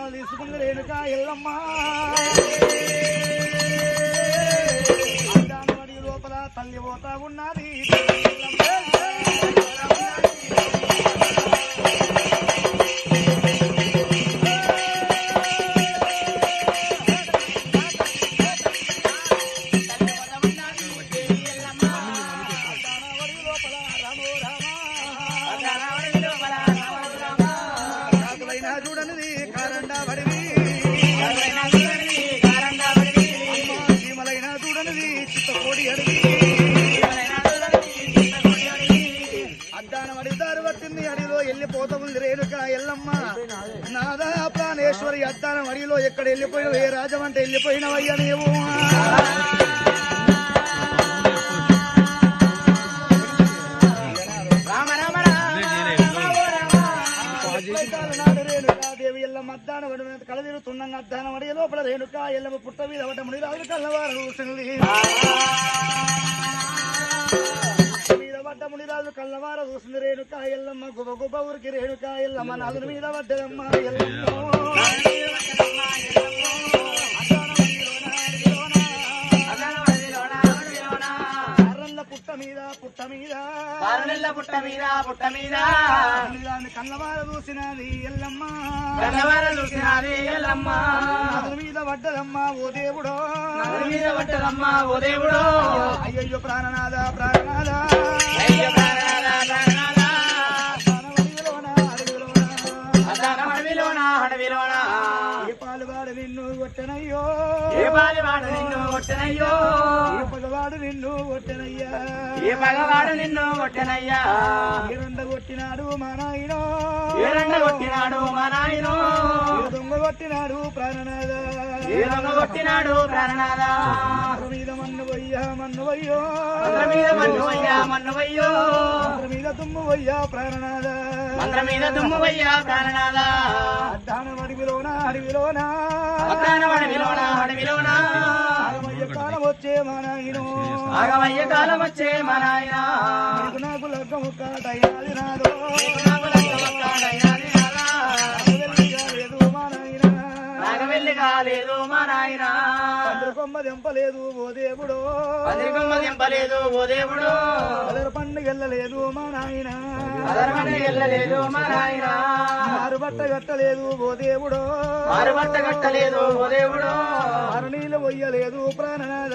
అద్దానాలు తీసుకుంది రేణుక ఎల్లమ్మ అద్దానవడి లోపల తల్లి పోతా ఉన్నది చూడనిది కారండా బడివి చీమలైనా చూడనిది చిత్తకోడి అడివి అద్దానం అడిదారు పట్టింది అడిలో వెళ్ళిపోతా ఉంది రేణుక ఎల్లమ్మ నాదా ప్రాణేశ్వరి అద్దానం అడిలో ఎక్కడ వెళ్ళిపోయినావు ఏ రాజమంటే వెళ్ళిపోయినవయ్యా నీవు రేణుకాదేవి ఎల్లమ్మ అద్దానం వడి కళ తిరుగుతున్నాం అద్దానం అడిగే లోపల రేణుక ఎల్లమ్మ పుట్ట మీద వడ్డముడి రాజు కల్లవారు చూసింది మీద వడ్డముడి రాజు కల్లవార చూసింది రేణుక ఎల్లమ్మ గుబ గుబ ఊరికి రేణుక ఎల్లమ్మ నాలుగు మీద వడ్డదమ్మ ఎల్లమ్మ పుట్ట మీద కన్నవార చూసినది ఎల్లమ్మ మీద వడ్డదమ్మా ఓ దేవుడో అయ్యయ్యో ప్రాణనాథ ఏ పాలువాడు నిన్ను కొట్టనయ్యో ఏ పగవాడు నిన్ను కొట్టనయ్యా ఏరండ కొట్టినాడు మా నాయనో దొంగ కొట్టినాడు ప్రాణనాథ మీద మన్ను వయ్యో మీద తుమ్ము వయ్యా ప్రాణనాథ అద్దానం అడవిలోన ఆగమయ్య కాలం వచ్చే మా నాయన నాకు లగ్గము కాటయ్యాది నాదో లేదు మా నాయన కొమ్మ దెంపలేదు ఓ దేవుడు అదర పండుగెళ్ళలేదు మా నాయన మారుబట్ట కట్టలేదు ఓ దేవుడు మారు నీళ్ళు పొయ్యలేదు ప్రాణనాథ